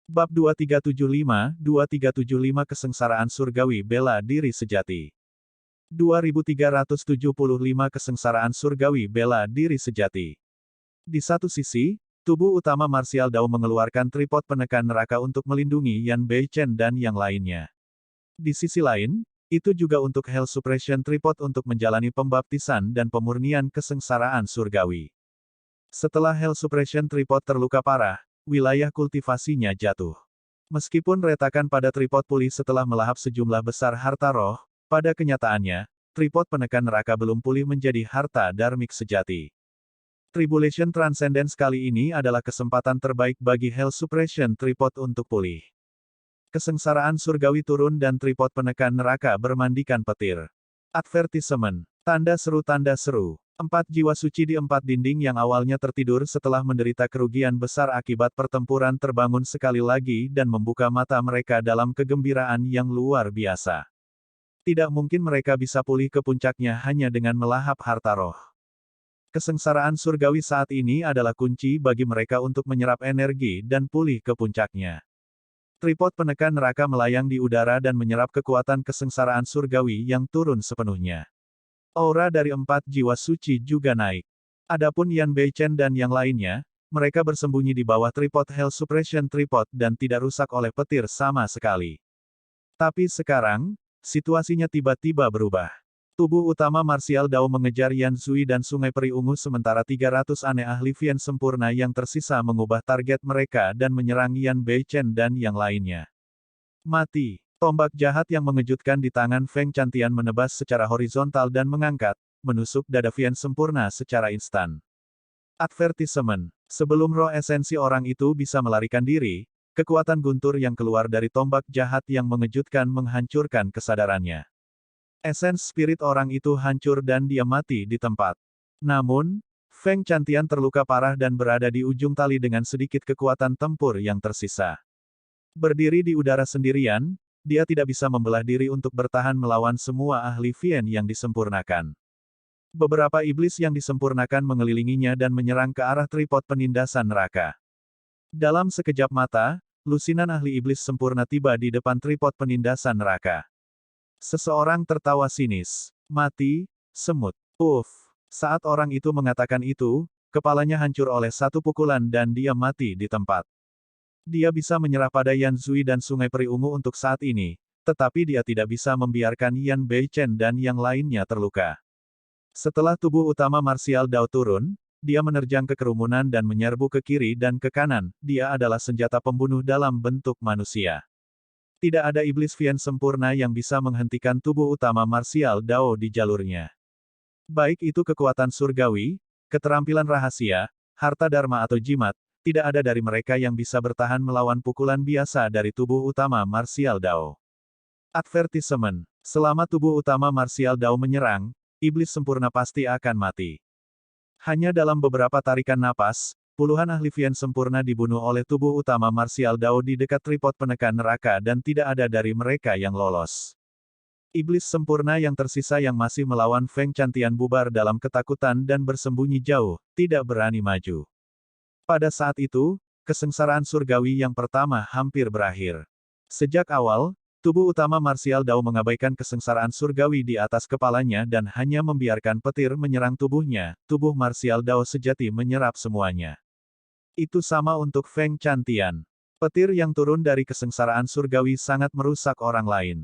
Bab 2375 Kesengsaraan Surgawi Bela Diri Sejati. 2375 Kesengsaraan Surgawi Bela Diri Sejati. Di satu sisi, tubuh utama Martial Dao mengeluarkan tripod penekan neraka untuk melindungi Yan Beichen dan yang lainnya. Di sisi lain, itu juga untuk Hell Suppression Tripod untuk menjalani pembaptisan dan pemurnian kesengsaraan surgawi. Setelah Hell Suppression Tripod terluka parah, wilayah kultivasinya jatuh. Meskipun retakan pada tripod pulih setelah melahap sejumlah besar harta roh, pada kenyataannya, tripod penekan neraka belum pulih menjadi harta dharmik sejati. Tribulation Transcendence kali ini adalah kesempatan terbaik bagi Hell Suppression Tripod untuk pulih. Kesengsaraan surgawi turun dan tripod penekan neraka bermandikan petir. Advertisement. Tanda seru. 4 jiwa suci di 4 dinding yang awalnya tertidur setelah menderita kerugian besar akibat pertempuran terbangun sekali lagi dan membuka mata mereka dalam kegembiraan yang luar biasa. Tidak mungkin mereka bisa pulih ke puncaknya hanya dengan melahap harta roh. Kesengsaraan surgawi saat ini adalah kunci bagi mereka untuk menyerap energi dan pulih ke puncaknya. Tripod penekan neraka melayang di udara dan menyerap kekuatan kesengsaraan surgawi yang turun sepenuhnya. Aura dari 4 jiwa suci juga naik. Adapun Yan Beichen dan yang lainnya, mereka bersembunyi di bawah tripod Hell Suppression Tripod dan tidak rusak oleh petir sama sekali. Tapi sekarang, situasinya tiba-tiba berubah. Tubuh utama Martial Dao mengejar Yan Zui dan Sungai Peri Ungu sementara 300 aneh ahli Vian sempurna yang tersisa mengubah target mereka dan menyerang Yan Beichen dan yang lainnya. Mati. Tombak jahat yang mengejutkan di tangan Feng Chantian menebas secara horizontal dan mengangkat, menusuk dada Vian sempurna secara instan. Advertisement. Sebelum roh esensi orang itu bisa melarikan diri, kekuatan guntur yang keluar dari tombak jahat yang mengejutkan menghancurkan kesadarannya. Esens spirit orang itu hancur dan dia mati di tempat. Namun, Feng Chantian terluka parah dan berada di ujung tali dengan sedikit kekuatan tempur yang tersisa. Berdiri di udara sendirian, dia tidak bisa membelah diri untuk bertahan melawan semua ahli Vian yang disempurnakan. Beberapa iblis yang disempurnakan mengelilinginya dan menyerang ke arah tripod penindasan neraka. Dalam sekejap mata, lusinan ahli iblis sempurna tiba di depan tripod penindasan neraka. Seseorang tertawa sinis. Mati, semut. Uff. Saat orang itu mengatakan itu, kepalanya hancur oleh satu pukulan dan dia mati di tempat. Dia bisa menyerah pada Yan Zui dan Sungai Peri Ungu untuk saat ini, tetapi dia tidak bisa membiarkan Yan Beichen dan yang lainnya terluka. Setelah tubuh utama Martial Dao turun, dia menerjang ke kerumunan dan menyerbu ke kiri dan ke kanan, dia adalah senjata pembunuh dalam bentuk manusia. Tidak ada iblis Vian sempurna yang bisa menghentikan tubuh utama Martial Dao di jalurnya. Baik itu kekuatan surgawi, keterampilan rahasia, harta dharma atau jimat, tidak ada dari mereka yang bisa bertahan melawan pukulan biasa dari tubuh utama Martial Dao. Advertisement. Selama tubuh utama Martial Dao menyerang, iblis sempurna pasti akan mati. Hanya dalam beberapa tarikan napas, puluhan ahli Vian sempurna dibunuh oleh tubuh utama Martial Dao di dekat tripod penekan neraka dan tidak ada dari mereka yang lolos. Iblis sempurna yang tersisa yang masih melawan Feng Chantian bubar dalam ketakutan dan bersembunyi jauh, tidak berani maju. Pada saat itu, kesengsaraan surgawi yang pertama hampir berakhir. Sejak awal, tubuh utama Martial Dao mengabaikan kesengsaraan surgawi di atas kepalanya dan hanya membiarkan petir menyerang tubuhnya, tubuh Martial Dao sejati menyerap semuanya. Itu sama untuk Feng Chantian. Petir yang turun dari kesengsaraan surgawi sangat merusak orang lain.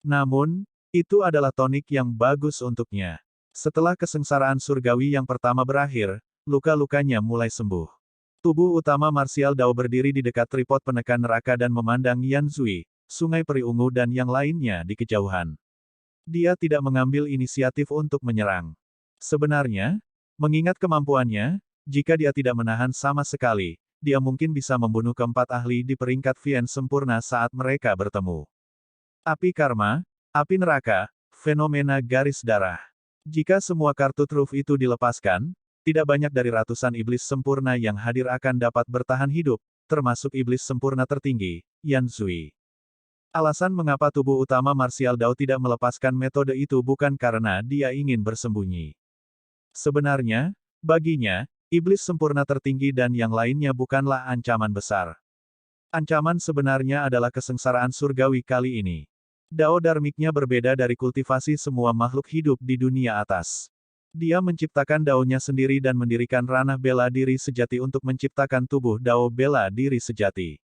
Namun, itu adalah tonik yang bagus untuknya. Setelah kesengsaraan surgawi yang pertama berakhir, luka-lukanya mulai sembuh. Tubuh utama Martial Dao berdiri di dekat tripod penekan neraka dan memandang Yan Zui, Sungai Peri Ungu dan yang lainnya di kejauhan. Dia tidak mengambil inisiatif untuk menyerang. Sebenarnya, mengingat kemampuannya, jika dia tidak menahan sama sekali, dia mungkin bisa membunuh keempat ahli di peringkat Vian sempurna saat mereka bertemu. Api karma, api neraka, fenomena garis darah. Jika semua kartu truf itu dilepaskan, tidak banyak dari ratusan iblis sempurna yang hadir akan dapat bertahan hidup, termasuk iblis sempurna tertinggi, Yan Zui. Alasan mengapa tubuh utama Martial Dao tidak melepaskan metode itu bukan karena dia ingin bersembunyi. Sebenarnya, baginya, iblis sempurna tertinggi dan yang lainnya bukanlah ancaman besar. Ancaman sebenarnya adalah kesengsaraan surgawi kali ini. Dao Dharmiknya berbeda dari kultivasi semua makhluk hidup di dunia atas. Dia menciptakan daonya sendiri dan mendirikan ranah bela diri sejati untuk menciptakan tubuh dao bela diri sejati.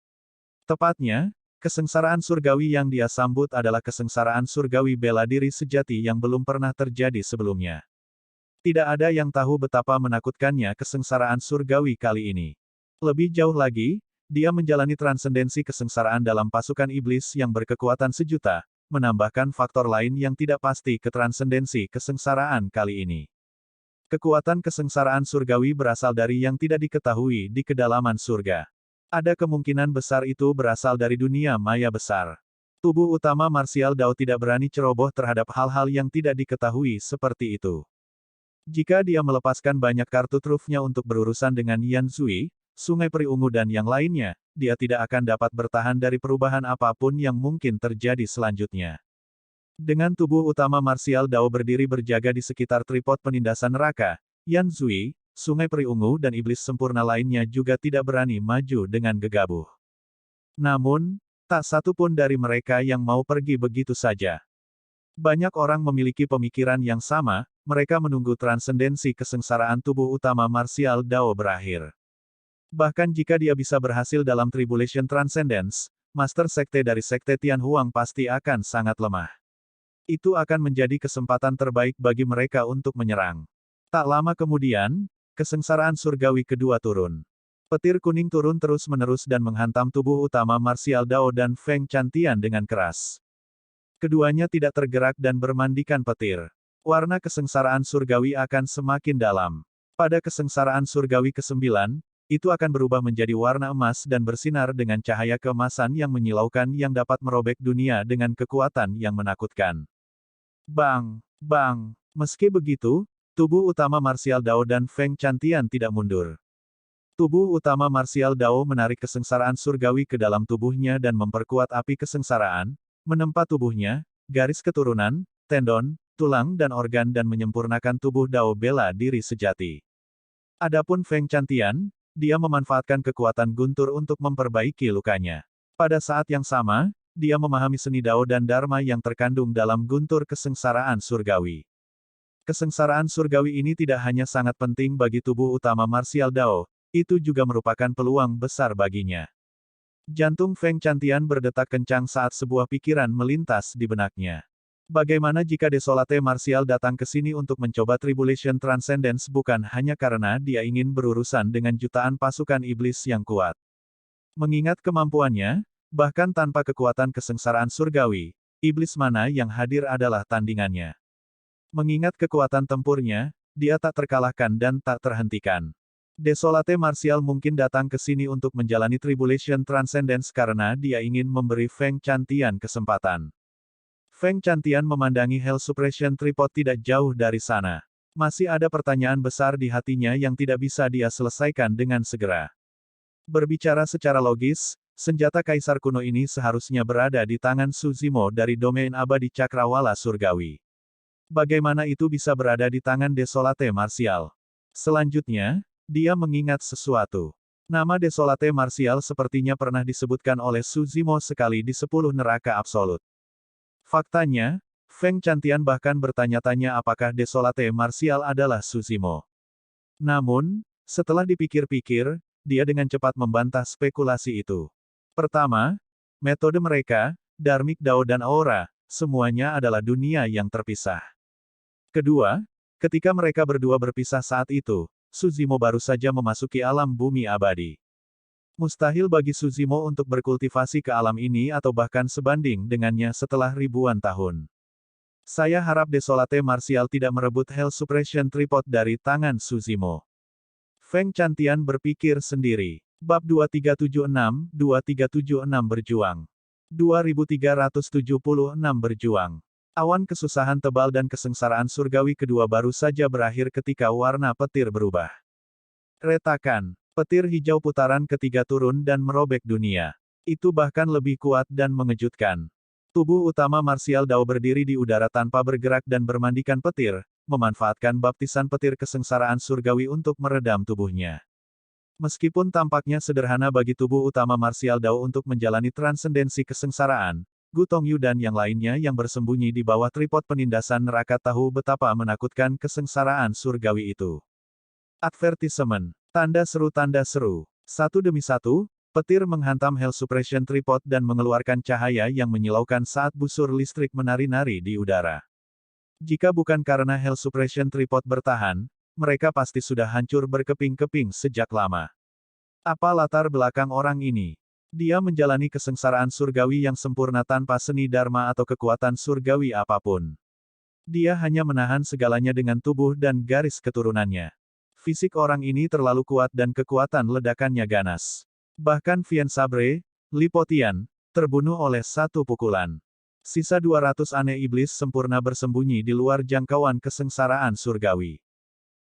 Tepatnya, kesengsaraan surgawi yang dia sambut adalah kesengsaraan surgawi bela diri sejati yang belum pernah terjadi sebelumnya. Tidak ada yang tahu betapa menakutkannya kesengsaraan surgawi kali ini. Lebih jauh lagi, dia menjalani transendensi kesengsaraan dalam pasukan iblis yang berkekuatan sejuta, menambahkan faktor lain yang tidak pasti ke transendensi kesengsaraan kali ini. Kekuatan kesengsaraan surgawi berasal dari yang tidak diketahui di kedalaman surga. Ada kemungkinan besar itu berasal dari dunia maya besar. Tubuh utama marsial Dao tidak berani ceroboh terhadap hal-hal yang tidak diketahui seperti itu. Jika dia melepaskan banyak kartu trufnya untuk berurusan dengan Yan Zui, Sungai Peri Ungu dan yang lainnya, dia tidak akan dapat bertahan dari perubahan apapun yang mungkin terjadi selanjutnya. Dengan tubuh utama marsial Dao berdiri berjaga di sekitar tripod penindasan neraka, Yan Zui, Sungai Peri Ungu dan iblis sempurna lainnya juga tidak berani maju dengan gegabah. Namun, tak satu pun dari mereka yang mau pergi begitu saja. Banyak orang memiliki pemikiran yang sama, mereka menunggu transendensi kesengsaraan tubuh utama marsial Dao berakhir. Bahkan jika dia bisa berhasil dalam Tribulation Transcendence, Master Sekte dari Sekte Tianhuang pasti akan sangat lemah. Itu akan menjadi kesempatan terbaik bagi mereka untuk menyerang. Tak lama kemudian, kesengsaraan surgawi kedua turun. Petir kuning turun terus-menerus dan menghantam tubuh utama marsial Dao dan Feng Chantian dengan keras. Keduanya tidak tergerak dan bermandikan petir. Warna kesengsaraan surgawi akan semakin dalam. Pada kesengsaraan surgawi ke-9, itu akan berubah menjadi warna emas dan bersinar dengan cahaya keemasan yang menyilaukan yang dapat merobek dunia dengan kekuatan yang menakutkan. Bang! Bang! Meski begitu, tubuh utama marsial Dao dan Feng Chantian tidak mundur. Tubuh utama marsial Dao menarik kesengsaraan surgawi ke dalam tubuhnya dan memperkuat api kesengsaraan, menempa tubuhnya, garis keturunan, tendon, tulang dan organ dan menyempurnakan tubuh Dao bela diri sejati. Adapun Feng Chantian, dia memanfaatkan kekuatan guntur untuk memperbaiki lukanya. Pada saat yang sama, dia memahami seni Dao dan Dharma yang terkandung dalam guntur kesengsaraan surgawi. Kesengsaraan surgawi ini tidak hanya sangat penting bagi tubuh utama marsial Dao, itu juga merupakan peluang besar baginya. Jantung Feng Chantian berdetak kencang saat sebuah pikiran melintas di benaknya. Bagaimana jika Desolate Martial datang ke sini untuk mencoba Tribulation Transcendence bukan hanya karena dia ingin berurusan dengan jutaan pasukan iblis yang kuat? Mengingat kemampuannya, bahkan tanpa kekuatan kesengsaraan surgawi, iblis mana yang hadir adalah tandingannya. Mengingat kekuatan tempurnya, dia tak terkalahkan dan tak terhentikan. Desolate Martial mungkin datang ke sini untuk menjalani Tribulation Transcendence karena dia ingin memberi Feng Chantian kesempatan. Feng Chantian memandangi Hell Suppression Tripod tidak jauh dari sana. Masih ada pertanyaan besar di hatinya yang tidak bisa dia selesaikan dengan segera. Berbicara secara logis, senjata kaisar kuno ini seharusnya berada di tangan Suzimo dari domain abadi Cakrawala Surgawi. Bagaimana itu bisa berada di tangan Desolate Martial? Selanjutnya, dia mengingat sesuatu. Nama Desolate Martial sepertinya pernah disebutkan oleh Suzimo sekali di 10 neraka absolut. Faktanya, Feng Chantian bahkan bertanya-tanya apakah Desolate Martial adalah Suzimo. Namun, setelah dipikir-pikir, dia dengan cepat membantah spekulasi itu. Pertama, metode mereka, Dharmic Dao dan Aura, semuanya adalah dunia yang terpisah. Kedua, ketika mereka berdua berpisah saat itu, Suzimo baru saja memasuki alam bumi abadi. Mustahil bagi Suzimo untuk berkultivasi ke alam ini atau bahkan sebanding dengannya setelah ribuan tahun. Saya harap Desolate Martial tidak merebut Hell Suppression Tripod dari tangan Suzimo. Feng Chantian berpikir sendiri. Bab 2376 berjuang. 2376 berjuang. Awan kesusahan tebal dan kesengsaraan surgawi kedua baru saja berakhir ketika warna petir berubah. Retakan. Petir hijau putaran ketiga turun dan merobek dunia. Itu bahkan lebih kuat dan mengejutkan. Tubuh utama marsial Dao berdiri di udara tanpa bergerak dan bermandikan petir, memanfaatkan baptisan petir kesengsaraan surgawi untuk meredam tubuhnya. Meskipun tampaknya sederhana bagi tubuh utama marsial Dao untuk menjalani transendensi kesengsaraan, Gu Tongyu dan yang lainnya yang bersembunyi di bawah tripod penindasan neraka tahu betapa menakutkan kesengsaraan surgawi itu. Advertisement. Tanda seru tanda seru. Satu demi satu, petir menghantam Hell Suppression Tripod dan mengeluarkan cahaya yang menyilaukan saat busur listrik menari-nari di udara. Jika bukan karena Hell Suppression Tripod bertahan, mereka pasti sudah hancur berkeping-keping sejak lama. Apa latar belakang orang ini? Dia menjalani kesengsaraan surgawi yang sempurna tanpa seni dharma atau kekuatan surgawi apapun. Dia hanya menahan segalanya dengan tubuh dan garis keturunannya. Fisik orang ini terlalu kuat dan kekuatan ledakannya ganas. Bahkan Vian Sabre, Li Potian, terbunuh oleh satu pukulan. Sisa 200 aneh iblis sempurna bersembunyi di luar jangkauan kesengsaraan surgawi.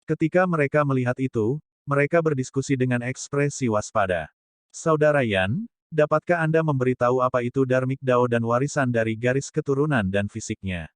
Ketika mereka melihat itu, mereka berdiskusi dengan ekspresi waspada. Saudara Yan, dapatkah Anda memberitahu apa itu Dharmic Dao dan warisan dari garis keturunan dan fisiknya?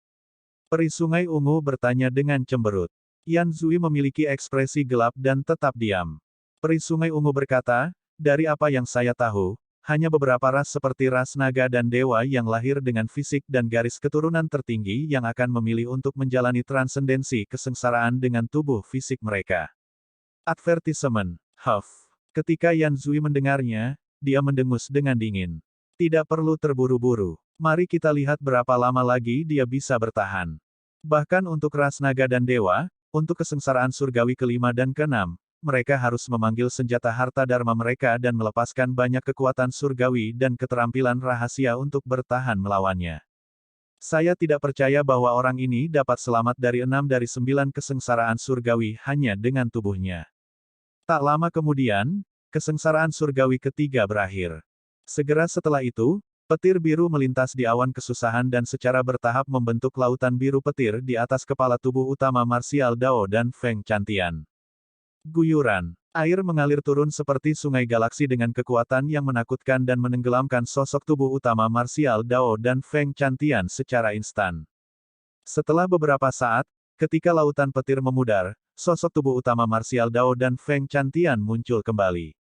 Peri Sungai Ungu bertanya dengan cemberut. Yan Zui memiliki ekspresi gelap dan tetap diam. Peri Sungai Ungu berkata, dari apa yang saya tahu, hanya beberapa ras seperti ras naga dan dewa yang lahir dengan fisik dan garis keturunan tertinggi yang akan memilih untuk menjalani transendensi kesengsaraan dengan tubuh fisik mereka. Advertisement. Huff. Ketika Yan Zui mendengarnya, dia mendengus dengan dingin. Tidak perlu terburu-buru. Mari kita lihat berapa lama lagi dia bisa bertahan. Bahkan untuk ras naga dan dewa, untuk kesengsaraan surgawi kelima dan keenam, mereka harus memanggil senjata harta dharma mereka dan melepaskan banyak kekuatan surgawi dan keterampilan rahasia untuk bertahan melawannya. Saya tidak percaya bahwa orang ini dapat selamat dari 6 dari 9 kesengsaraan surgawi hanya dengan tubuhnya. Tak lama kemudian, kesengsaraan surgawi ketiga berakhir. Segera setelah itu, petir biru melintas di awan kesusahan dan secara bertahap membentuk lautan biru petir di atas kepala tubuh utama marsial Dao dan Feng Chantian. Guyuran air mengalir turun seperti sungai galaksi dengan kekuatan yang menakutkan dan menenggelamkan sosok tubuh utama marsial Dao dan Feng Chantian secara instan. Setelah beberapa saat, ketika lautan petir memudar, sosok tubuh utama marsial Dao dan Feng Chantian muncul kembali.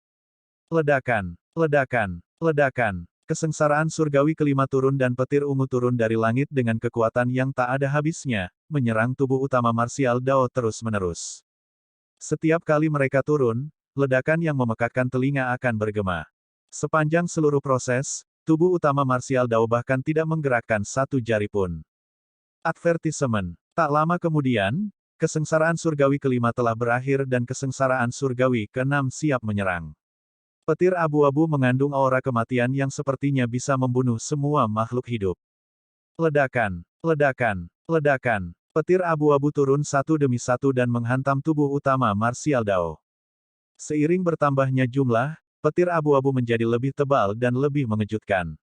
Ledakan, ledakan, ledakan. Kesengsaraan surgawi kelima turun dan petir ungu turun dari langit dengan kekuatan yang tak ada habisnya, menyerang tubuh utama marsial Dao terus-menerus. Setiap kali mereka turun, ledakan yang memekakkan telinga akan bergema. Sepanjang seluruh proses, tubuh utama marsial Dao bahkan tidak menggerakkan satu jari pun. Advertisement. Tak lama kemudian, kesengsaraan surgawi kelima telah berakhir dan kesengsaraan surgawi keenam siap menyerang. Petir abu-abu mengandung aura kematian yang sepertinya bisa membunuh semua makhluk hidup. Ledakan, ledakan, ledakan. Petir abu-abu turun satu demi satu dan menghantam tubuh utama marsial Dao. Seiring bertambahnya jumlah, petir abu-abu menjadi lebih tebal dan lebih mengejutkan.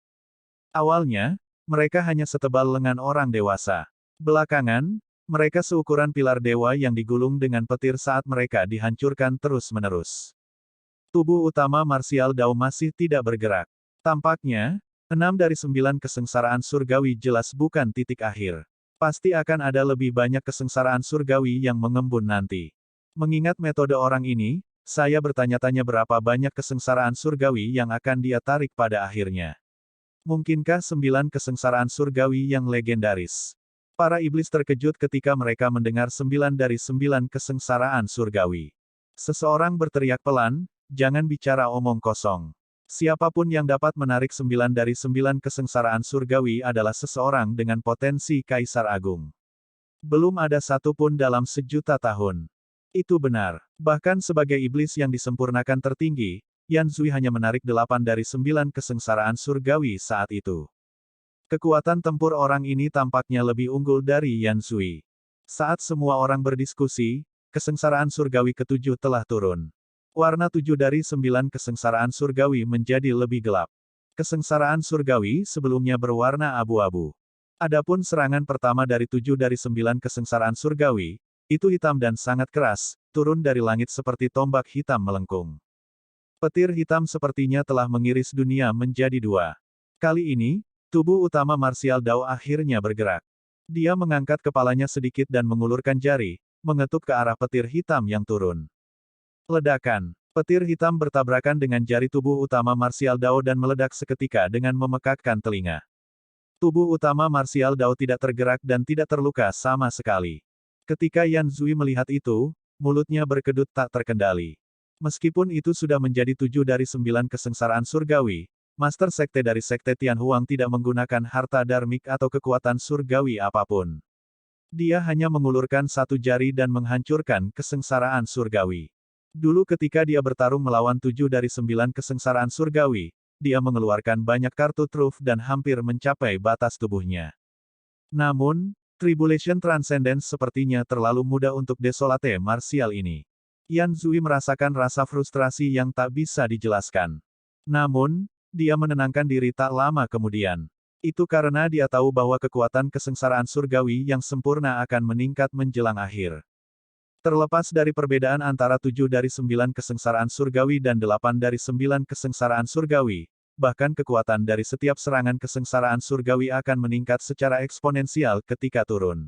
Awalnya, mereka hanya setebal lengan orang dewasa. Belakangan, mereka seukuran pilar dewa yang digulung dengan petir saat mereka dihancurkan terus-menerus. Tubuh utama marsial Dao masih tidak bergerak. Tampaknya, 6 dari 9 kesengsaraan surgawi jelas bukan titik akhir. Pasti akan ada lebih banyak kesengsaraan surgawi yang mengembun nanti. Mengingat metode orang ini, saya bertanya-tanya berapa banyak kesengsaraan surgawi yang akan dia tarik pada akhirnya. Mungkinkah 9 kesengsaraan surgawi yang legendaris? Para iblis terkejut ketika mereka mendengar 9 dari 9 kesengsaraan surgawi. Seseorang berteriak pelan, jangan bicara omong kosong. Siapapun yang dapat menarik 9 dari 9 kesengsaraan surgawi adalah seseorang dengan potensi Kaisar Agung. Belum ada satu pun dalam sejuta tahun. Itu benar. Bahkan sebagai iblis yang disempurnakan tertinggi, Yan Zui hanya menarik 8 dari 9 kesengsaraan surgawi saat itu. Kekuatan tempur orang ini tampaknya lebih unggul dari Yan Zui. Saat semua orang berdiskusi, kesengsaraan surgawi ketujuh telah turun. Warna 7 dari 9 kesengsaraan surgawi menjadi lebih gelap. Kesengsaraan surgawi sebelumnya berwarna abu-abu. Adapun serangan pertama dari 7 dari 9 kesengsaraan surgawi, itu hitam dan sangat keras, turun dari langit seperti tombak hitam melengkung. Petir hitam sepertinya telah mengiris dunia menjadi dua. Kali ini, tubuh utama marsial Dao akhirnya bergerak. Dia mengangkat kepalanya sedikit dan mengulurkan jari, mengetuk ke arah petir hitam yang turun. Ledakan. Petir hitam bertabrakan dengan jari tubuh utama Martial Dao dan meledak seketika dengan memekakkan telinga. Tubuh utama Martial Dao tidak tergerak dan tidak terluka sama sekali. Ketika Yan Zui melihat itu, mulutnya berkedut tak terkendali. Meskipun itu sudah menjadi 7 dari 9 kesengsaraan surgawi, Master Sekte dari Sekte Tianhuang tidak menggunakan harta darmik atau kekuatan surgawi apapun. Dia hanya mengulurkan satu jari dan menghancurkan kesengsaraan surgawi. Dulu ketika dia bertarung melawan 7 dari 9 kesengsaraan surgawi, dia mengeluarkan banyak kartu truf dan hampir mencapai batas tubuhnya. Namun, Tribulation Transcendence sepertinya terlalu mudah untuk Desolate Martial ini. Yan Zui merasakan rasa frustrasi yang tak bisa dijelaskan. Namun, dia menenangkan diri tak lama kemudian. Itu karena dia tahu bahwa kekuatan kesengsaraan surgawi yang sempurna akan meningkat menjelang akhir. Terlepas dari perbedaan antara 7 dari 9 kesengsaraan surgawi dan 8 dari 9 kesengsaraan surgawi, bahkan kekuatan dari setiap serangan kesengsaraan surgawi akan meningkat secara eksponensial ketika turun.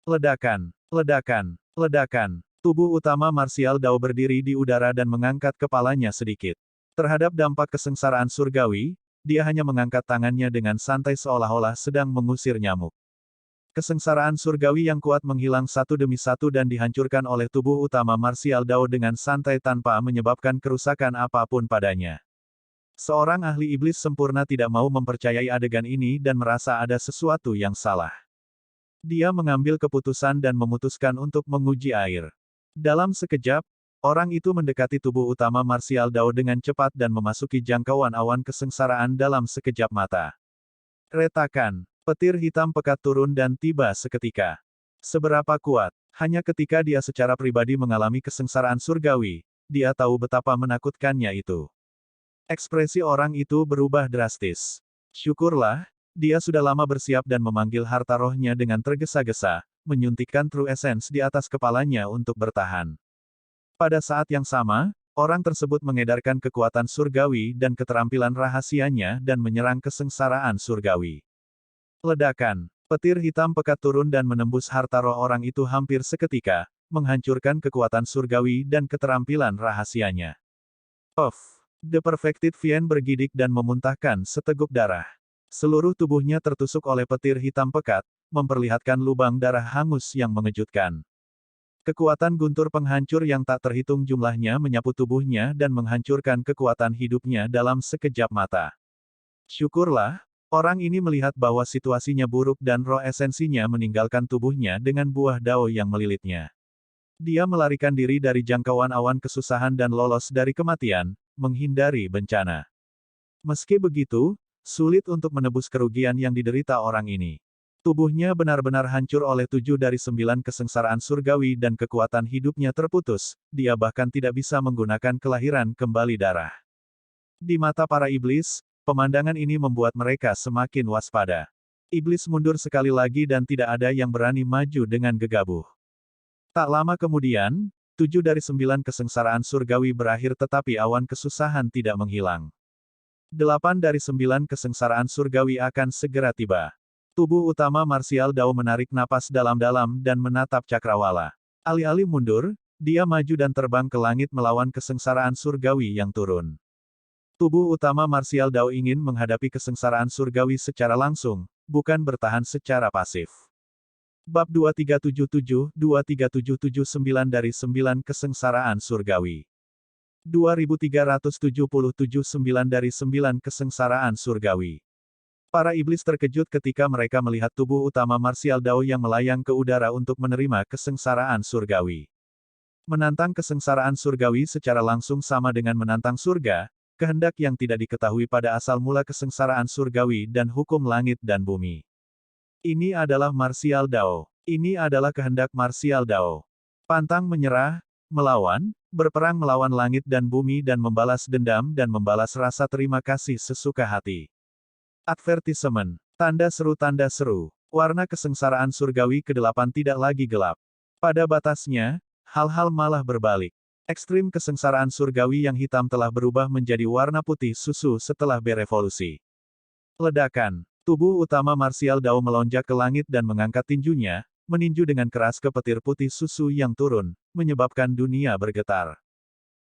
Ledakan, ledakan, ledakan. Tubuh utama Martial Dao berdiri di udara dan mengangkat kepalanya sedikit. Terhadap dampak kesengsaraan surgawi, dia hanya mengangkat tangannya dengan santai seolah-olah sedang mengusir nyamuk. Kesengsaraan surgawi yang kuat menghilang satu demi satu dan dihancurkan oleh tubuh utama Martial Dao dengan santai tanpa menyebabkan kerusakan apapun padanya. Seorang ahli iblis sempurna tidak mau mempercayai adegan ini dan merasa ada sesuatu yang salah. Dia mengambil keputusan dan memutuskan untuk menguji air. Dalam sekejap, orang itu mendekati tubuh utama Martial Dao dengan cepat dan memasuki jangkauan awan kesengsaraan dalam sekejap mata. Retakan. Petir hitam pekat turun dan tiba seketika. Seberapa kuat? Hanya ketika dia secara pribadi mengalami kesengsaraan surgawi, dia tahu betapa menakutkannya itu. Ekspresi orang itu berubah drastis. Syukurlah, dia sudah lama bersiap dan memanggil harta rohnya dengan tergesa-gesa, menyuntikkan True Essence di atas kepalanya untuk bertahan. Pada saat yang sama, orang tersebut mengedarkan kekuatan surgawi dan keterampilan rahasianya dan menyerang kesengsaraan surgawi. Ledakan. Petir hitam pekat turun dan menembus harta roh orang itu hampir seketika, menghancurkan kekuatan surgawi dan keterampilan rahasianya. The Perfected Fiend bergidik dan memuntahkan seteguk darah. Seluruh tubuhnya tertusuk oleh petir hitam pekat, memperlihatkan lubang darah hangus yang mengejutkan. Kekuatan guntur penghancur yang tak terhitung jumlahnya menyapu tubuhnya dan menghancurkan kekuatan hidupnya dalam sekejap mata. Syukurlah, orang ini melihat bahwa situasinya buruk dan roh esensinya meninggalkan tubuhnya dengan buah dao yang melilitnya. Dia melarikan diri dari jangkauan awan kesusahan dan lolos dari kematian, menghindari bencana. Meski begitu, sulit untuk menebus kerugian yang diderita orang ini. Tubuhnya benar-benar hancur oleh 7 dari 9 kesengsaraan surgawi dan kekuatan hidupnya terputus, dia bahkan tidak bisa menggunakan kelahiran kembali darah. Di mata para iblis, pemandangan ini membuat mereka semakin waspada. Iblis mundur sekali lagi dan tidak ada yang berani maju dengan gegabah. Tak lama kemudian, 7 dari 9 kesengsaraan surgawi berakhir tetapi awan kesusahan tidak menghilang. 8 dari 9 kesengsaraan surgawi akan segera tiba. Tubuh utama Martial Dao menarik napas dalam-dalam dan menatap cakrawala. Alih-alih mundur, dia maju dan terbang ke langit melawan kesengsaraan surgawi yang turun. Tubuh utama Martial Dao ingin menghadapi kesengsaraan surgawi secara langsung, bukan bertahan secara pasif. Bab 2377-2379 dari 9 kesengsaraan surgawi. 2377-9 dari 9 kesengsaraan surgawi. Para iblis terkejut ketika mereka melihat tubuh utama Martial Dao yang melayang ke udara untuk menerima kesengsaraan surgawi. Menantang kesengsaraan surgawi secara langsung sama dengan menantang surga, kehendak yang tidak diketahui pada asal mula kesengsaraan surgawi dan hukum langit dan bumi. Ini adalah Martial Dao. Ini adalah kehendak Martial Dao. Pantang menyerah, melawan, berperang melawan langit dan bumi dan membalas dendam dan membalas rasa terima kasih sesuka hati. Advertisement. Tanda seru. Warna kesengsaraan surgawi ke-8 tidak lagi gelap. Pada batasnya, hal-hal malah berbalik. Ekstrim kesengsaraan surgawi yang hitam telah berubah menjadi warna putih susu setelah berevolusi. Ledakan. Tubuh utama Martial Dao melonjak ke langit dan mengangkat tinjunya, meninju dengan keras ke petir putih susu yang turun, menyebabkan dunia bergetar.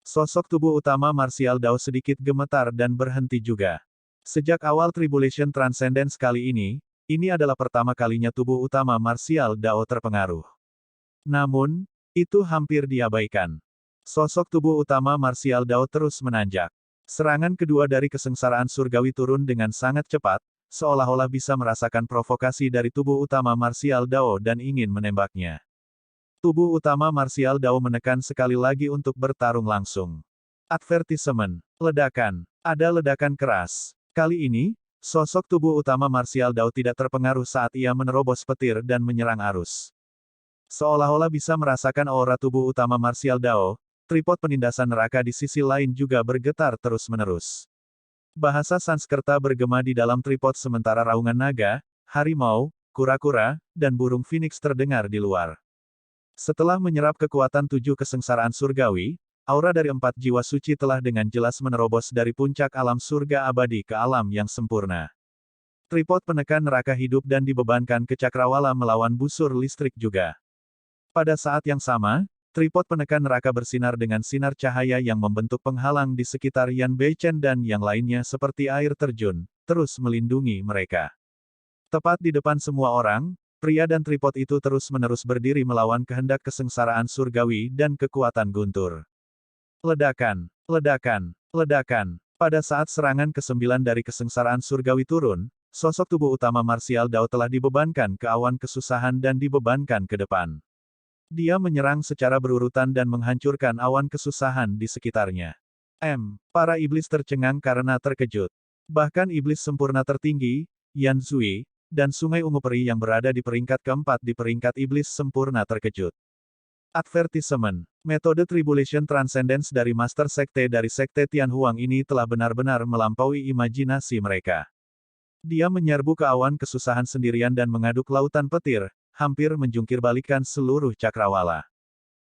Sosok tubuh utama Martial Dao sedikit gemetar dan berhenti juga. Sejak awal Tribulation Transcendence kali ini adalah pertama kalinya tubuh utama Martial Dao terpengaruh. Namun, itu hampir diabaikan. Sosok tubuh utama Martial Dao terus menanjak. Serangan kedua dari kesengsaraan surgawi turun dengan sangat cepat, seolah-olah bisa merasakan provokasi dari tubuh utama Martial Dao dan ingin menembaknya. Tubuh utama Martial Dao menekan sekali lagi untuk bertarung langsung. Advertisement. Ledakan. Ada ledakan keras. Kali ini, sosok tubuh utama Martial Dao tidak terpengaruh saat ia menerobos petir dan menyerang arus. Seolah-olah bisa merasakan aura tubuh utama Martial Dao, tripod penindasan neraka di sisi lain juga bergetar terus-menerus. Bahasa Sanskerta bergema di dalam tripod sementara raungan naga, harimau, kura-kura, dan burung phoenix terdengar di luar. Setelah menyerap kekuatan 7 kesengsaraan surgawi, aura dari 4 jiwa suci telah dengan jelas menerobos dari puncak alam surga abadi ke alam yang sempurna. Tripod penekan neraka hidup dan dibebankan ke cakrawala melawan busur listrik juga. Pada saat yang sama, tripod penekan neraka bersinar dengan sinar cahaya yang membentuk penghalang di sekitar Yan Beichen dan yang lainnya seperti air terjun, terus melindungi mereka. Tepat di depan semua orang, pria dan tripod itu terus-menerus berdiri melawan kehendak kesengsaraan surgawi dan kekuatan guntur. Ledakan, ledakan, ledakan. Pada saat serangan ke-9 dari kesengsaraan surgawi turun, sosok tubuh utama Martial Dao telah dibebankan ke awan kesusahan dan dibebankan ke depan. Dia menyerang secara berurutan dan menghancurkan awan kesusahan di sekitarnya. Para iblis tercengang karena terkejut. Bahkan iblis sempurna tertinggi, Yan Zui, dan Sungai Ungu Peri yang berada di peringkat keempat di peringkat iblis sempurna terkejut. Advertisement. Metode Tribulation Transcendence dari Master Sekte dari Sekte Tianhuang ini telah benar-benar melampaui imajinasi mereka. Dia menyerbu ke awan kesusahan sendirian dan mengaduk lautan petir, hampir menjungkir balikan seluruh cakrawala.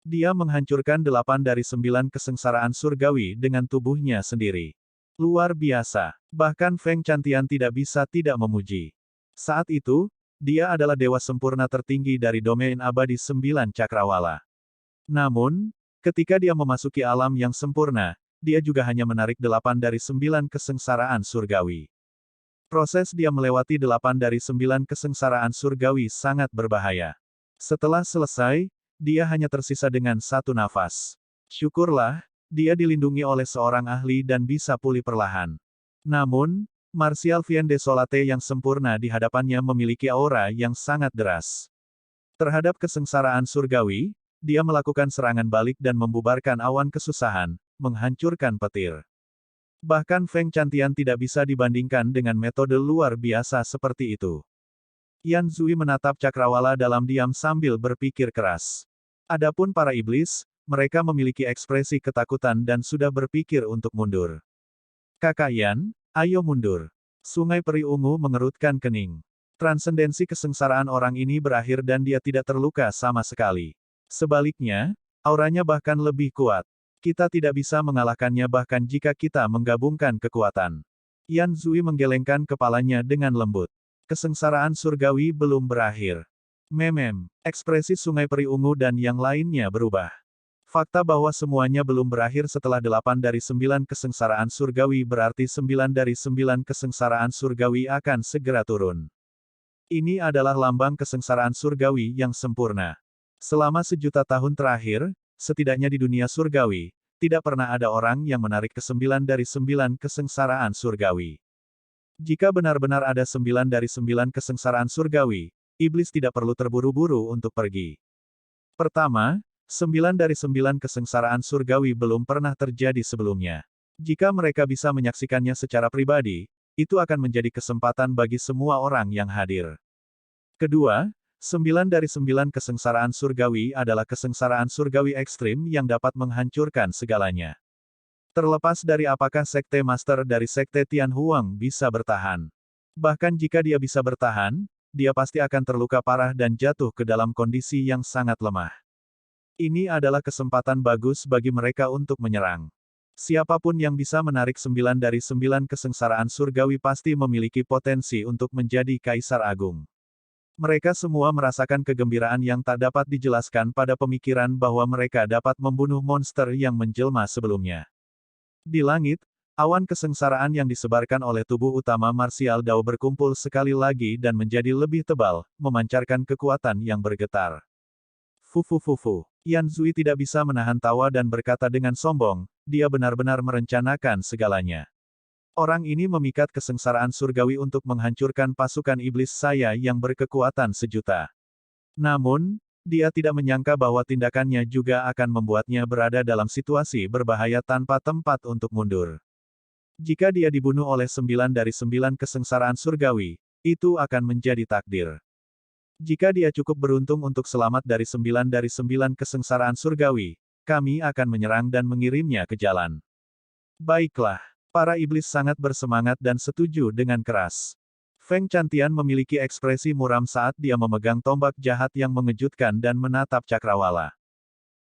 Dia menghancurkan 8 dari 9 kesengsaraan surgawi dengan tubuhnya sendiri. Luar biasa. Bahkan Feng Chantian tidak bisa tidak memuji. Saat itu, dia adalah dewa sempurna tertinggi dari domain abadi 9 cakrawala. Namun, ketika dia memasuki alam yang sempurna, dia juga hanya menarik 8 dari 9 kesengsaraan surgawi. Proses dia melewati 8 dari 9 kesengsaraan surgawi sangat berbahaya. Setelah selesai, dia hanya tersisa dengan satu nafas. Syukurlah, dia dilindungi oleh seorang ahli dan bisa pulih perlahan. Namun, Martial Vien Desolate yang sempurna di hadapannya memiliki aura yang sangat deras. Terhadap kesengsaraan surgawi, dia melakukan serangan balik dan membubarkan awan kesusahan, menghancurkan petir. Bahkan Feng Chantian tidak bisa dibandingkan dengan metode luar biasa seperti itu. Yan Zui menatap cakrawala dalam diam sambil berpikir keras. Adapun para iblis, mereka memiliki ekspresi ketakutan dan sudah berpikir untuk mundur. Kakak Yan, ayo mundur. Sungai Peri Ungu mengerutkan kening. Transendensi kesengsaraan orang ini berakhir dan dia tidak terluka sama sekali. Sebaliknya, auranya bahkan lebih kuat. Kita tidak bisa mengalahkannya bahkan jika kita menggabungkan kekuatan. Yan Zui menggelengkan kepalanya dengan lembut. Kesengsaraan surgawi belum berakhir. Ekspresi Sungai Peri Ungu dan yang lainnya berubah. Fakta bahwa semuanya belum berakhir setelah 8 dari 9 kesengsaraan surgawi berarti 9 dari 9 kesengsaraan surgawi akan segera turun. Ini adalah lambang kesengsaraan surgawi yang sempurna. Selama 1.000.000 tahun terakhir, setidaknya di dunia surgawi, tidak pernah ada orang yang menarik ke-9 dari 9 kesengsaraan surgawi. Jika benar-benar ada 9 dari 9 kesengsaraan surgawi, iblis tidak perlu terburu-buru untuk pergi. Pertama, 9 dari 9 kesengsaraan surgawi belum pernah terjadi sebelumnya. Jika mereka bisa menyaksikannya secara pribadi, itu akan menjadi kesempatan bagi semua orang yang hadir. Kedua, 9 dari 9 kesengsaraan surgawi adalah kesengsaraan surgawi ekstrim yang dapat menghancurkan segalanya. Terlepas dari apakah Sekte Master dari Sekte Tianhuang bisa bertahan. Bahkan jika dia bisa bertahan, dia pasti akan terluka parah dan jatuh ke dalam kondisi yang sangat lemah. Ini adalah kesempatan bagus bagi mereka untuk menyerang. Siapapun yang bisa menarik 9 dari 9 kesengsaraan surgawi pasti memiliki potensi untuk menjadi Kaisar Agung. Mereka semua merasakan kegembiraan yang tak dapat dijelaskan pada pemikiran bahwa mereka dapat membunuh monster yang menjelma sebelumnya. Di langit, awan kesengsaraan yang disebarkan oleh tubuh utama marsial Dao berkumpul sekali lagi dan menjadi lebih tebal, memancarkan kekuatan yang bergetar. Fufu. Yan Zui tidak bisa menahan tawa dan berkata dengan sombong, dia benar-benar merencanakan segalanya. Orang ini memikat kesengsaraan surgawi untuk menghancurkan pasukan iblis saya yang berkekuatan sejuta. Namun, dia tidak menyangka bahwa tindakannya juga akan membuatnya berada dalam situasi berbahaya tanpa tempat untuk mundur. Jika dia dibunuh oleh 9 dari 9 kesengsaraan surgawi, itu akan menjadi takdir. Jika dia cukup beruntung untuk selamat dari 9 dari 9 kesengsaraan surgawi, kami akan menyerang dan mengirimnya ke jalan. Baiklah. Para iblis sangat bersemangat dan setuju dengan keras. Feng Chantian memiliki ekspresi muram saat dia memegang tombak jahat yang mengejutkan dan menatap cakrawala.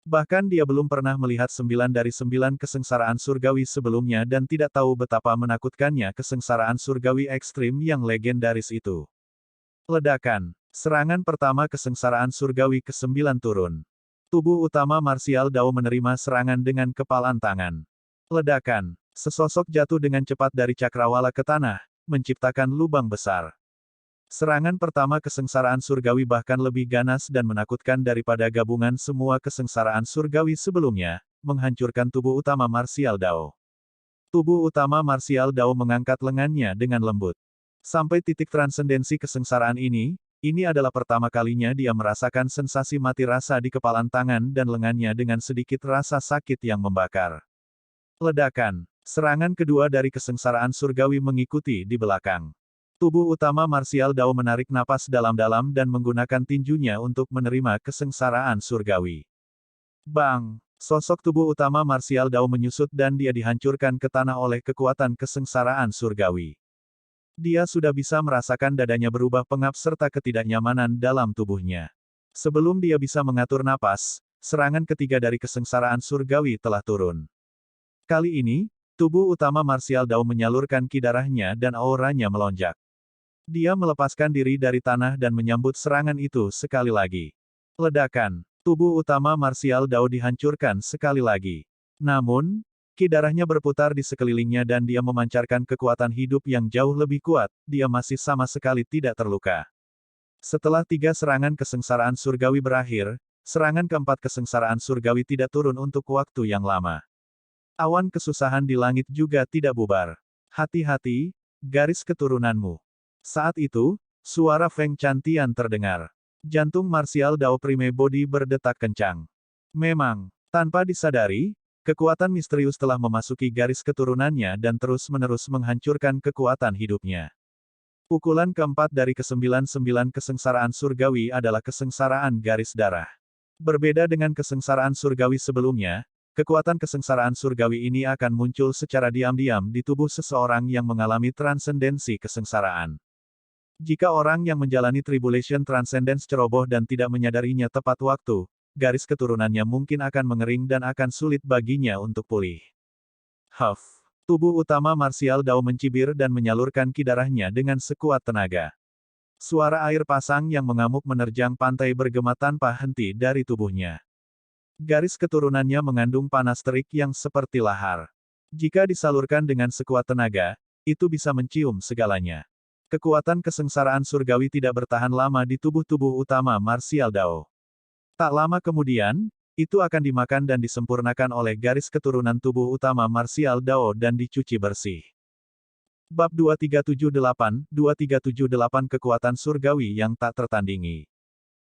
Bahkan dia belum pernah melihat 9 dari 9 kesengsaraan surgawi sebelumnya dan tidak tahu betapa menakutkannya kesengsaraan surgawi ekstrim yang legendaris itu. Ledakan. Serangan pertama kesengsaraan surgawi ke-9 turun. Tubuh utama marsial Dao menerima serangan dengan kepalan tangan. Ledakan. Sesosok jatuh dengan cepat dari cakrawala ke tanah, menciptakan lubang besar. Serangan pertama kesengsaraan surgawi bahkan lebih ganas dan menakutkan daripada gabungan semua kesengsaraan surgawi sebelumnya, menghancurkan tubuh utama marsial Dao. Tubuh utama marsial Dao mengangkat lengannya dengan lembut. Sampai titik transendensi kesengsaraan ini adalah pertama kalinya dia merasakan sensasi mati rasa di kepalan tangan dan lengannya dengan sedikit rasa sakit yang membakar. Ledakan. Serangan kedua dari kesengsaraan surgawi mengikuti di belakang. Tubuh utama marsial Dao menarik napas dalam-dalam dan menggunakan tinjunya untuk menerima kesengsaraan surgawi. Bang! Sosok tubuh utama marsial Dao menyusut dan dia dihancurkan ke tanah oleh kekuatan kesengsaraan surgawi. Dia sudah bisa merasakan dadanya berubah pengap serta ketidaknyamanan dalam tubuhnya. Sebelum dia bisa mengatur napas, serangan ketiga dari kesengsaraan surgawi telah turun. Kali ini, tubuh utama marsial Dao menyalurkan ki darahnya dan auranya melonjak. Dia melepaskan diri dari tanah dan menyambut serangan itu sekali lagi. Ledakan. Tubuh utama marsial Dao dihancurkan sekali lagi. Namun, ki darahnya berputar di sekelilingnya dan dia memancarkan kekuatan hidup yang jauh lebih kuat, dia masih sama sekali tidak terluka. Setelah 3 serangan kesengsaraan surgawi berakhir, serangan keempat kesengsaraan surgawi tidak turun untuk waktu yang lama. Awan kesusahan di langit juga tidak bubar. Hati-hati, garis keturunanmu. Saat itu, suara Feng Chantian terdengar. Jantung marsial Dao Prime Body berdetak kencang. Memang, tanpa disadari, kekuatan misterius telah memasuki garis keturunannya dan terus-menerus menghancurkan kekuatan hidupnya. Pukulan keempat dari ke-9 kesengsaraan surgawi adalah kesengsaraan garis darah. Berbeda dengan kesengsaraan surgawi sebelumnya, kekuatan kesengsaraan surgawi ini akan muncul secara diam-diam di tubuh seseorang yang mengalami transendensi kesengsaraan. Jika orang yang menjalani Tribulation Transcendence ceroboh dan tidak menyadarinya tepat waktu, garis keturunannya mungkin akan mengering dan akan sulit baginya untuk pulih. Huff. Tubuh utama marsial Dao mencibir dan menyalurkan ki darahnya dengan sekuat tenaga. Suara air pasang yang mengamuk menerjang pantai bergema tanpa henti dari tubuhnya. Garis keturunannya mengandung panas terik yang seperti lahar. Jika disalurkan dengan sekuat tenaga, itu bisa mencium segalanya. Kekuatan kesengsaraan surgawi tidak bertahan lama di tubuh-tubuh utama marsial Dao. Tak lama kemudian, itu akan dimakan dan disempurnakan oleh garis keturunan tubuh utama marsial Dao dan dicuci bersih. Bab 2378 Kekuatan Surgawi yang tak tertandingi.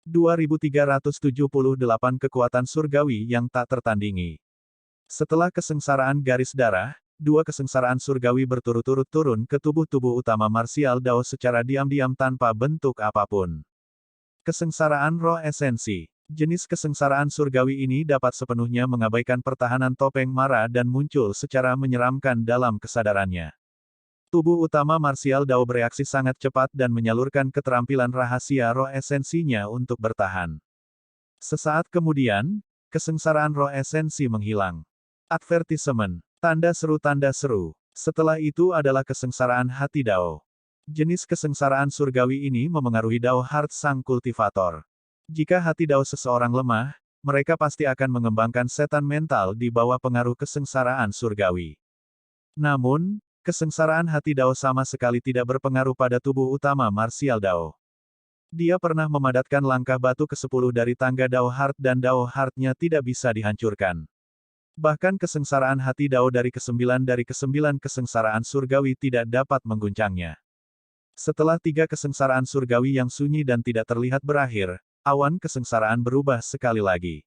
2378 Kekuatan Surgawi yang tak tertandingi. Setelah kesengsaraan garis darah, 2 kesengsaraan surgawi berturut-turut turun ke tubuh-tubuh utama marsial Dao secara diam-diam tanpa bentuk apapun. Kesengsaraan roh esensi. Jenis kesengsaraan surgawi ini dapat sepenuhnya mengabaikan pertahanan topeng mara dan muncul secara menyeramkan dalam kesadarannya. Tubuh utama marsial Dao bereaksi sangat cepat dan menyalurkan keterampilan rahasia roh esensinya untuk bertahan. Sesaat kemudian, kesengsaraan roh esensi menghilang. Advertisement. Tanda seru. Setelah itu adalah kesengsaraan hati Dao. Jenis kesengsaraan surgawi ini memengaruhi Dao Heart sang kultivator. Jika hati Dao seseorang lemah, mereka pasti akan mengembangkan setan mental di bawah pengaruh kesengsaraan surgawi. Namun, kesengsaraan hati Dao sama sekali tidak berpengaruh pada tubuh utama marsial Dao. Dia pernah memadatkan langkah batu ke-10 dari tangga Dao Heart dan Dao Heart-nya tidak bisa dihancurkan. Bahkan kesengsaraan hati Dao dari ke-9 kesengsaraan surgawi tidak dapat mengguncangnya. Setelah 3 kesengsaraan surgawi yang sunyi dan tidak terlihat berakhir, awan kesengsaraan berubah sekali lagi.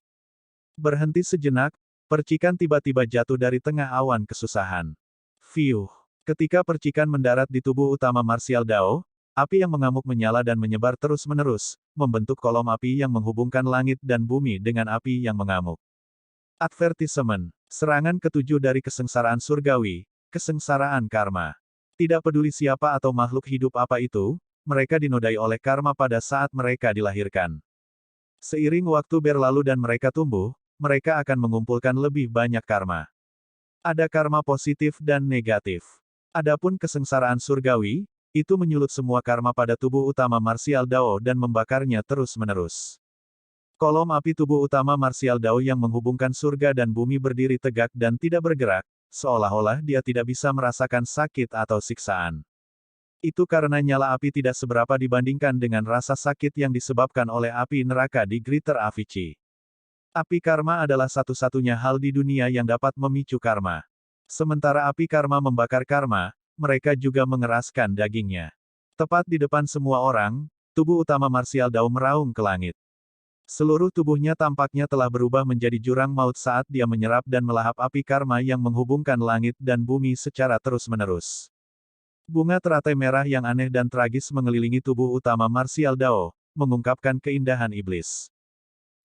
Berhenti sejenak, percikan tiba-tiba jatuh dari tengah awan kesusahan. Fiuh. Ketika percikan mendarat di tubuh utama marsial Dao, api yang mengamuk menyala dan menyebar terus-menerus, membentuk kolom api yang menghubungkan langit dan bumi dengan api yang mengamuk. Advertisement. Serangan ke-7 dari kesengsaraan surgawi, kesengsaraan karma. Tidak peduli siapa atau makhluk hidup apa itu, mereka dinodai oleh karma pada saat mereka dilahirkan. Seiring waktu berlalu dan mereka tumbuh, mereka akan mengumpulkan lebih banyak karma. Ada karma positif dan negatif. Adapun kesengsaraan surgawi, itu menyulut semua karma pada tubuh utama marsial Dao dan membakarnya terus-menerus. Kolom api tubuh utama marsial Dao yang menghubungkan surga dan bumi berdiri tegak dan tidak bergerak, seolah-olah dia tidak bisa merasakan sakit atau siksaan. Itu karena nyala api tidak seberapa dibandingkan dengan rasa sakit yang disebabkan oleh api neraka di Greater Avicii. Api karma adalah satu-satunya hal di dunia yang dapat memicu karma. Sementara api karma membakar karma, mereka juga mengeraskan dagingnya. Tepat di depan semua orang, tubuh utama marsial Dao meraung ke langit. Seluruh tubuhnya tampaknya telah berubah menjadi jurang maut saat dia menyerap dan melahap api karma yang menghubungkan langit dan bumi secara terus-menerus. Bunga teratai merah yang aneh dan tragis mengelilingi tubuh utama marsial Dao, mengungkapkan keindahan iblis.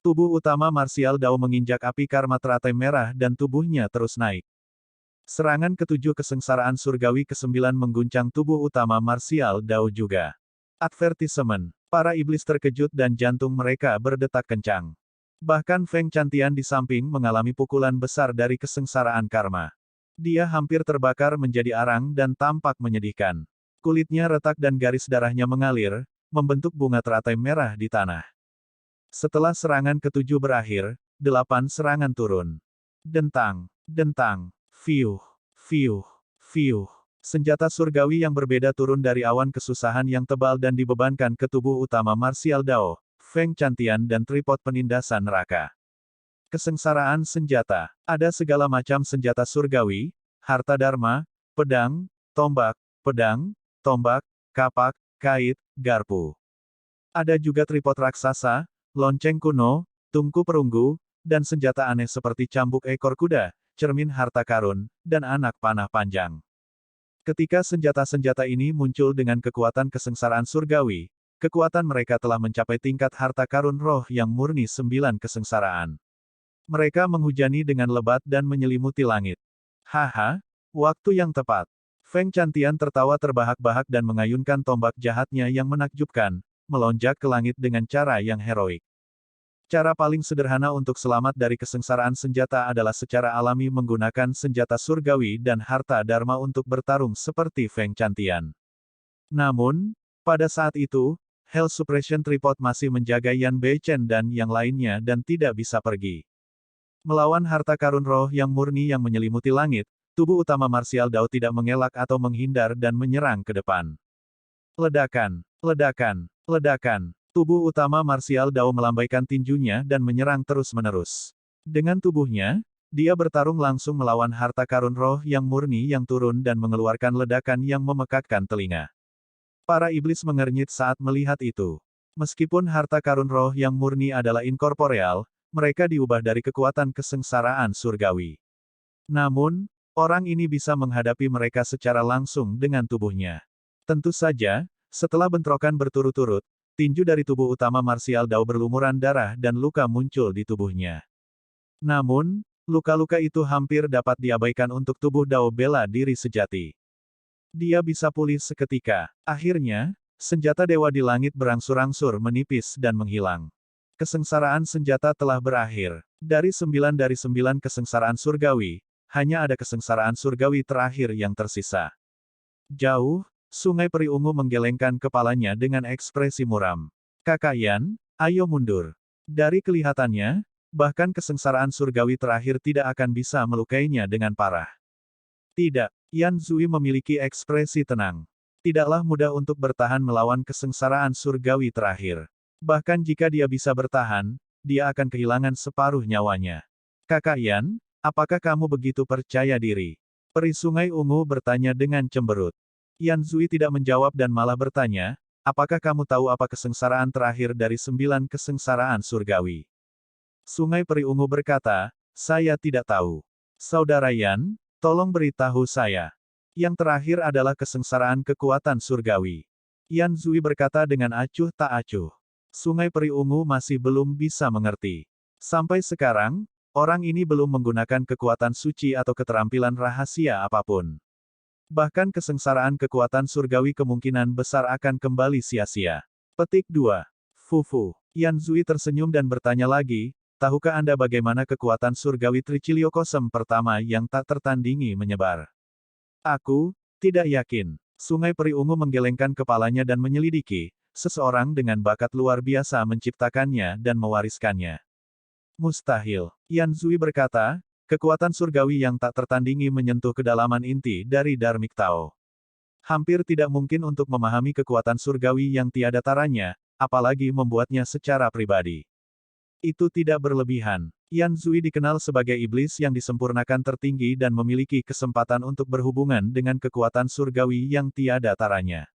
Tubuh utama marsial Dao menginjak api karma teratai merah dan tubuhnya terus naik. Serangan ke-7 kesengsaraan surgawi ke-9 mengguncang tubuh utama marsial Dao juga. Advertisement. Para iblis terkejut dan jantung mereka berdetak kencang. Bahkan Feng Chantian di samping mengalami pukulan besar dari kesengsaraan karma. Dia hampir terbakar menjadi arang dan tampak menyedihkan. Kulitnya retak dan garis darahnya mengalir, membentuk bunga teratai merah di tanah. Setelah serangan ke-7 berakhir, 8 serangan turun. Dentang, dentang, fiuh, fiuh, fiuh. Senjata surgawi yang berbeda turun dari awan kesusahan yang tebal dan dibebankan ke tubuh utama marsial Dao, Feng Chantian dan tripod penindasan neraka. Kesengsaraan senjata. Ada segala macam senjata surgawi, harta dharma, pedang, tombak, kapak, kait, garpu. Ada juga tripod raksasa, lonceng kuno, tungku perunggu, dan senjata aneh seperti cambuk ekor kuda, cermin harta karun, dan anak panah panjang. Ketika senjata-senjata ini muncul dengan kekuatan kesengsaraan surgawi, kekuatan mereka telah mencapai tingkat harta karun roh yang murni 9 kesengsaraan. Mereka menghujani dengan lebat dan menyelimuti langit. Haha, waktu yang tepat. Feng Chantian tertawa terbahak-bahak dan mengayunkan tombak jahatnya yang menakjubkan, melonjak ke langit dengan cara yang heroik. Cara paling sederhana untuk selamat dari kesengsaraan senjata adalah secara alami menggunakan senjata surgawi dan harta dharma untuk bertarung seperti Feng Chantian. Namun, pada saat itu, Hell Suppression Tripod masih menjaga Yan Beichen dan yang lainnya dan tidak bisa pergi. Melawan harta karun roh yang murni yang menyelimuti langit, tubuh utama marsial Dao tidak mengelak atau menghindar dan menyerang ke depan. Ledakan, ledakan, ledakan. Tubuh utama marsial Dao melambaikan tinjunya dan menyerang terus-menerus. Dengan tubuhnya, dia bertarung langsung melawan harta karun roh yang murni yang turun dan mengeluarkan ledakan yang memekakkan telinga. Para iblis mengernyit saat melihat itu. Meskipun harta karun roh yang murni adalah inkorporeal, mereka diubah dari kekuatan kesengsaraan surgawi. Namun, orang ini bisa menghadapi mereka secara langsung dengan tubuhnya. Tentu saja, setelah bentrokan berturut-turut, tinju dari tubuh utama marsial Dao berlumuran darah dan luka muncul di tubuhnya. Namun, luka-luka itu hampir dapat diabaikan untuk tubuh Dao bela diri sejati. Dia bisa pulih seketika. Akhirnya, senjata dewa di langit berangsur-angsur menipis dan menghilang. Kesengsaraan senjata telah berakhir. Dari 9 kesengsaraan surgawi, hanya ada kesengsaraan surgawi terakhir yang tersisa. Jauh, Sungai Peri Ungu menggelengkan kepalanya dengan ekspresi muram. Kakak Yan, ayo mundur. Dari kelihatannya, bahkan kesengsaraan surgawi terakhir tidak akan bisa melukainya dengan parah. Tidak, Yan Zui memiliki ekspresi tenang. Tidaklah mudah untuk bertahan melawan kesengsaraan surgawi terakhir. Bahkan jika dia bisa bertahan, dia akan kehilangan separuh nyawanya. Kakak Yan, apakah kamu begitu percaya diri? Peri Sungai Ungu bertanya dengan cemberut. Yan Zui tidak menjawab dan malah bertanya, apakah kamu tahu apa kesengsaraan terakhir dari 9 kesengsaraan surgawi? Sungai Peri Ungu berkata, saya tidak tahu. Saudara Yan, tolong beritahu saya. Yang terakhir adalah kesengsaraan kekuatan surgawi. Yan Zui berkata dengan acuh tak acuh. Sungai Peri Ungu masih belum bisa mengerti. Sampai sekarang, orang ini belum menggunakan kekuatan suci atau keterampilan rahasia apapun. Bahkan kesengsaraan kekuatan surgawi kemungkinan besar akan kembali sia-sia. Petik 2. Fufu. Yan Zui tersenyum dan bertanya lagi, tahukah Anda bagaimana kekuatan surgawi Triciliocosm pertama yang tak tertandingi menyebar? Aku tidak yakin. Sungai Peri Ungu menggelengkan kepalanya dan menyelidiki, seseorang dengan bakat luar biasa menciptakannya dan mewariskannya. Mustahil. Yan Zui berkata, kekuatan surgawi yang tak tertandingi menyentuh kedalaman inti dari Dharmic Tao. Hampir tidak mungkin untuk memahami kekuatan surgawi yang tiada taranya, apalagi membuatnya secara pribadi. Itu tidak berlebihan. Yan Zui dikenal sebagai iblis yang disempurnakan tertinggi dan memiliki kesempatan untuk berhubungan dengan kekuatan surgawi yang tiada taranya.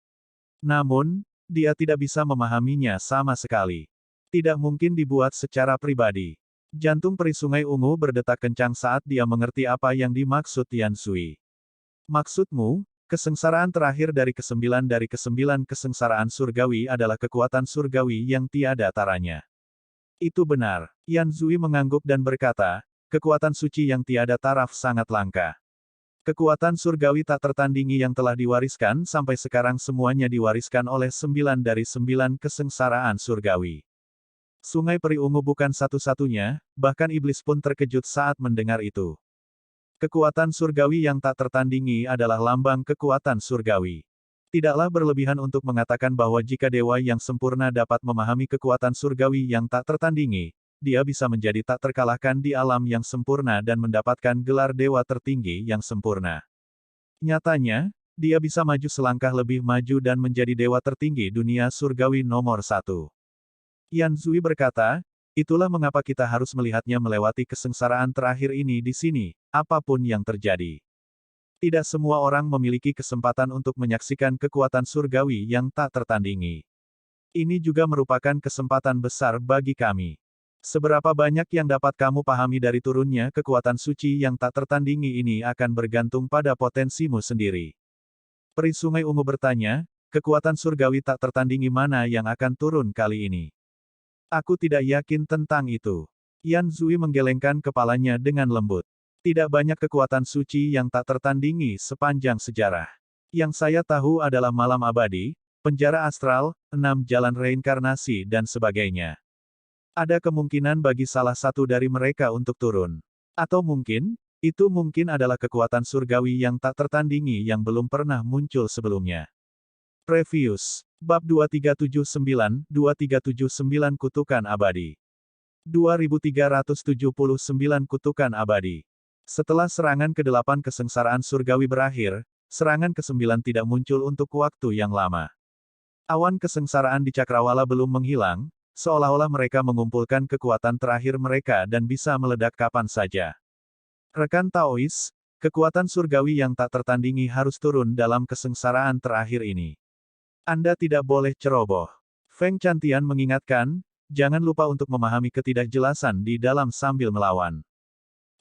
Namun, dia tidak bisa memahaminya sama sekali. Tidak mungkin dibuat secara pribadi. Jantung Peri Sungai Ungu berdetak kencang saat dia mengerti apa yang dimaksud Yan Zui. Maksudmu, kesengsaraan terakhir dari ke-9 kesengsaraan surgawi adalah kekuatan surgawi yang tiada taranya. Itu benar. Yan Zui mengangguk dan berkata, kekuatan suci yang tiada taraf sangat langka. Kekuatan surgawi tak tertandingi yang telah diwariskan sampai sekarang semuanya diwariskan oleh 9 dari 9 kesengsaraan surgawi. Sungai Peri Ungu bukan satu-satunya, bahkan iblis pun terkejut saat mendengar itu. Kekuatan surgawi yang tak tertandingi adalah lambang kekuatan surgawi. Tidaklah berlebihan untuk mengatakan bahwa jika dewa yang sempurna dapat memahami kekuatan surgawi yang tak tertandingi, dia bisa menjadi tak terkalahkan di alam yang sempurna dan mendapatkan gelar dewa tertinggi yang sempurna. Nyatanya, dia bisa maju selangkah lebih maju dan menjadi dewa tertinggi dunia surgawi nomor 1. Yan Zui berkata, itulah mengapa kita harus melihatnya melewati kesengsaraan terakhir ini di sini, apapun yang terjadi. Tidak semua orang memiliki kesempatan untuk menyaksikan kekuatan surgawi yang tak tertandingi. Ini juga merupakan kesempatan besar bagi kami. Seberapa banyak yang dapat kamu pahami dari turunnya kekuatan suci yang tak tertandingi ini akan bergantung pada potensimu sendiri. Peri Sungai Ungu bertanya, kekuatan surgawi tak tertandingi mana yang akan turun kali ini? Aku tidak yakin tentang itu. Yan Zui menggelengkan kepalanya dengan lembut. Tidak banyak kekuatan suci yang tak tertandingi sepanjang sejarah. Yang saya tahu adalah malam abadi, penjara astral, 6 jalan reinkarnasi dan sebagainya. Ada kemungkinan bagi salah satu dari mereka untuk turun. Atau mungkin, itu mungkin adalah kekuatan surgawi yang tak tertandingi yang belum pernah muncul sebelumnya. Previous. Bab 2379 Kutukan Abadi. 2379 Kutukan Abadi. Setelah serangan ke-8 kesengsaraan surgawi berakhir, serangan ke-9 tidak muncul untuk waktu yang lama. Awan kesengsaraan di Cakrawala belum menghilang, seolah-olah mereka mengumpulkan kekuatan terakhir mereka dan bisa meledak kapan saja. Rekan Taois, kekuatan surgawi yang tak tertandingi harus turun dalam kesengsaraan terakhir ini. Anda tidak boleh ceroboh. Feng Chantian mengingatkan, jangan lupa untuk memahami ketidakjelasan di dalam sambil melawan.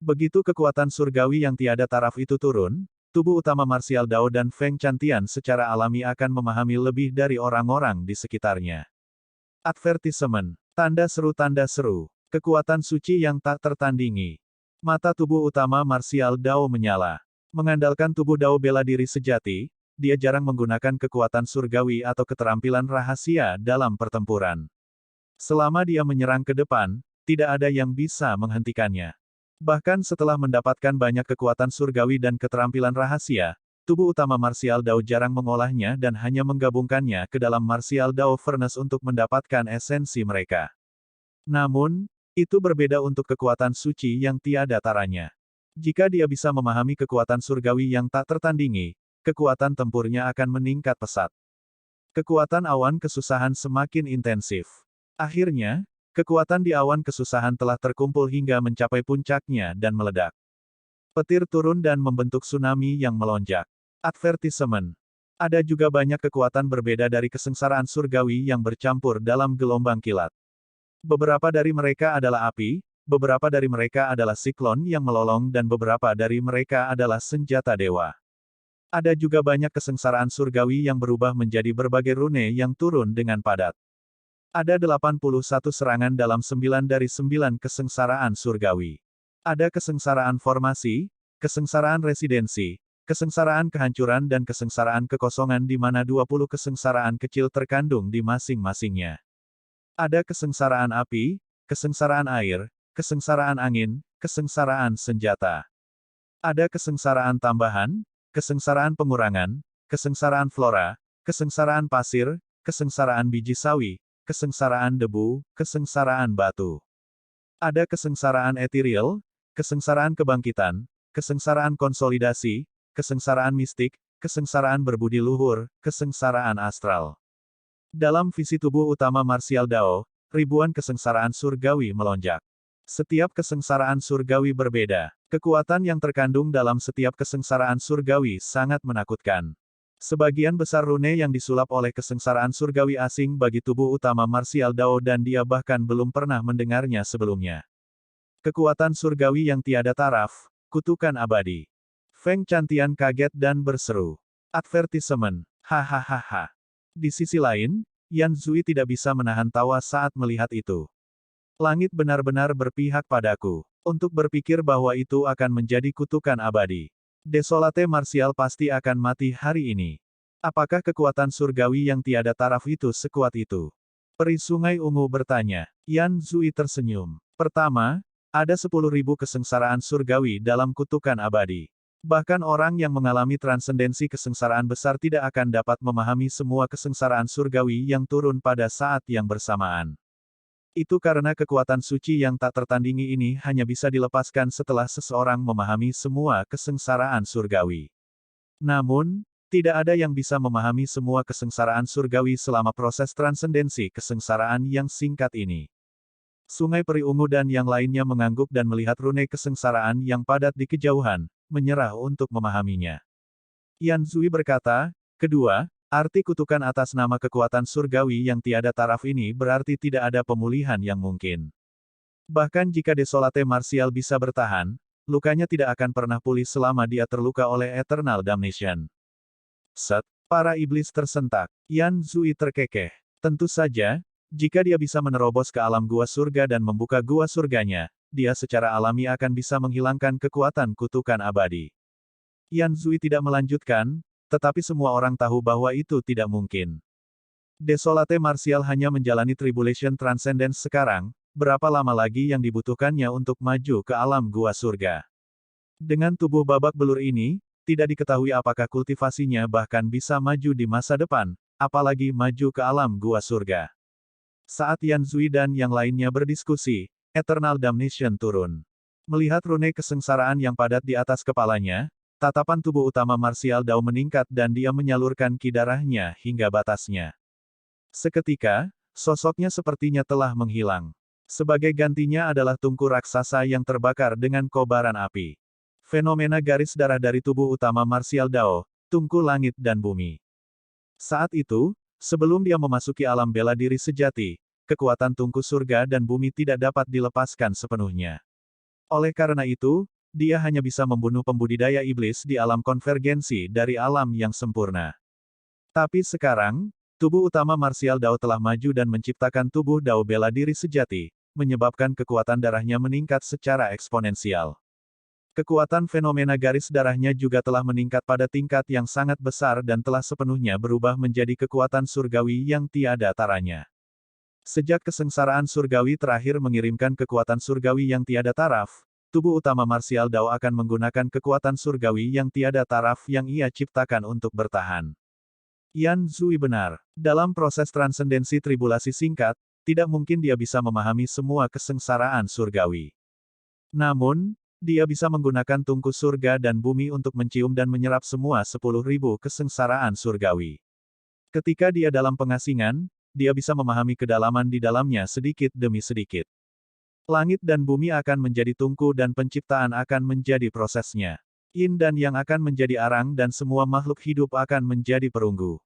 Begitu kekuatan surgawi yang tiada taraf itu turun, tubuh utama marsial Dao dan Feng Chantian secara alami akan memahami lebih dari orang-orang di sekitarnya. Advertisement. Tanda seru. Kekuatan suci yang tak tertandingi. Mata tubuh utama marsial Dao menyala. Mengandalkan tubuh Dao bela diri sejati, dia jarang menggunakan kekuatan surgawi atau keterampilan rahasia dalam pertempuran. Selama dia menyerang ke depan, tidak ada yang bisa menghentikannya. Bahkan setelah mendapatkan banyak kekuatan surgawi dan keterampilan rahasia, tubuh utama Martial Dao jarang mengolahnya dan hanya menggabungkannya ke dalam Martial Dao Furnace untuk mendapatkan esensi mereka. Namun, itu berbeda untuk kekuatan suci yang tiada taranya. Jika dia bisa memahami kekuatan surgawi yang tak tertandingi, kekuatan tempurnya akan meningkat pesat. Kekuatan awan kesusahan semakin intensif. Akhirnya, kekuatan di awan kesusahan telah terkumpul hingga mencapai puncaknya dan meledak. Petir turun dan membentuk tsunami yang melonjak. Advertisement. Ada juga banyak kekuatan berbeda dari kesengsaraan surgawi yang bercampur dalam gelombang kilat. Beberapa dari mereka adalah api, beberapa dari mereka adalah siklon yang melolong dan beberapa dari mereka adalah senjata dewa. Ada juga banyak kesengsaraan surgawi yang berubah menjadi berbagai rune yang turun dengan padat. Ada 81 serangan dalam 9 dari 9 kesengsaraan surgawi. Ada kesengsaraan formasi, kesengsaraan residensi, kesengsaraan kehancuran dan kesengsaraan kekosongan di mana 20 kesengsaraan kecil terkandung di masing-masingnya. Ada kesengsaraan api, kesengsaraan air, kesengsaraan angin, kesengsaraan senjata. Ada kesengsaraan tambahan, kesengsaraan pengurangan, kesengsaraan flora, kesengsaraan pasir, kesengsaraan biji sawi, kesengsaraan debu, kesengsaraan batu. Ada kesengsaraan ethereal, kesengsaraan kebangkitan, kesengsaraan konsolidasi, kesengsaraan mistik, kesengsaraan berbudi luhur, kesengsaraan astral. Dalam visi tubuh utama Martial Dao, ribuan kesengsaraan surgawi melonjak. Setiap kesengsaraan surgawi berbeda. Kekuatan yang terkandung dalam setiap kesengsaraan surgawi sangat menakutkan. Sebagian besar rune yang disulap oleh kesengsaraan surgawi asing bagi tubuh utama Martial Dao dan dia bahkan belum pernah mendengarnya sebelumnya. Kekuatan surgawi yang tiada taraf, kutukan abadi. Feng Chantian kaget dan berseru. Advertisement. Hahaha. Di sisi lain, Yan Zui tidak bisa menahan tawa saat melihat itu. Langit benar-benar berpihak padaku. Untuk berpikir bahwa itu akan menjadi kutukan abadi. Desolate Martial pasti akan mati hari ini. Apakah kekuatan surgawi yang tiada taraf itu sekuat itu? Peri Sungai Ungu bertanya. Yan Zui tersenyum. Pertama, ada 10.000 kesengsaraan surgawi dalam kutukan abadi. Bahkan orang yang mengalami transendensi kesengsaraan besar tidak akan dapat memahami semua kesengsaraan surgawi yang turun pada saat yang bersamaan. Itu karena kekuatan suci yang tak tertandingi ini hanya bisa dilepaskan setelah seseorang memahami semua kesengsaraan surgawi. Namun, tidak ada yang bisa memahami semua kesengsaraan surgawi selama proses transendensi kesengsaraan yang singkat ini. Sungai Peri Ungu dan yang lainnya mengangguk dan melihat rune kesengsaraan yang padat di kejauhan, menyerah untuk memahaminya. Yan Zui berkata, kedua, arti kutukan atas nama kekuatan surgawi yang tiada taraf ini berarti tidak ada pemulihan yang mungkin. Bahkan jika Desolate Martial bisa bertahan, lukanya tidak akan pernah pulih selama dia terluka oleh Eternal Damnation. Set, para iblis tersentak. Yan Zui terkekeh. Tentu saja, jika dia bisa menerobos ke alam gua surga dan membuka gua surganya, dia secara alami akan bisa menghilangkan kekuatan kutukan abadi. Yan Zui tidak melanjutkan, tetapi semua orang tahu bahwa itu tidak mungkin. Desolate Martial hanya menjalani Tribulation Transcendence sekarang, berapa lama lagi yang dibutuhkannya untuk maju ke alam gua surga. Dengan tubuh babak belur ini, tidak diketahui apakah kultivasinya bahkan bisa maju di masa depan, apalagi maju ke alam gua surga. Saat Yan Zui dan yang lainnya berdiskusi, Eternal Damnation turun. Melihat rune kesengsaraan yang padat di atas kepalanya, tatapan tubuh utama Martial Dao meningkat dan dia menyalurkan ki darahnya hingga batasnya. Seketika, sosoknya sepertinya telah menghilang. Sebagai gantinya adalah tungku raksasa yang terbakar dengan kobaran api. Fenomena garis darah dari tubuh utama Martial Dao, tungku langit dan bumi. Saat itu, sebelum dia memasuki alam bela diri sejati, kekuatan tungku surga dan bumi tidak dapat dilepaskan sepenuhnya. Oleh karena itu, dia hanya bisa membunuh pembudidaya iblis di alam konvergensi dari alam yang sempurna. Tapi sekarang, tubuh utama Martial Dao telah maju dan menciptakan tubuh Dao bela diri sejati, menyebabkan kekuatan darahnya meningkat secara eksponensial. Kekuatan fenomena garis darahnya juga telah meningkat pada tingkat yang sangat besar dan telah sepenuhnya berubah menjadi kekuatan surgawi yang tiada taranya. Sejak kesengsaraan surgawi terakhir mengirimkan kekuatan surgawi yang tiada taraf, tubuh utama marsial Dao akan menggunakan kekuatan surgawi yang tiada taraf yang ia ciptakan untuk bertahan. Yan Zui benar. Dalam proses transendensi tribulasi singkat, tidak mungkin dia bisa memahami semua kesengsaraan surgawi. Namun, dia bisa menggunakan tungku surga dan bumi untuk mencium dan menyerap semua 10.000 kesengsaraan surgawi. Ketika dia dalam pengasingan, dia bisa memahami kedalaman di dalamnya sedikit demi sedikit. Langit dan bumi akan menjadi tungku dan penciptaan akan menjadi prosesnya. Yin dan yang akan menjadi arang dan semua makhluk hidup akan menjadi perunggu.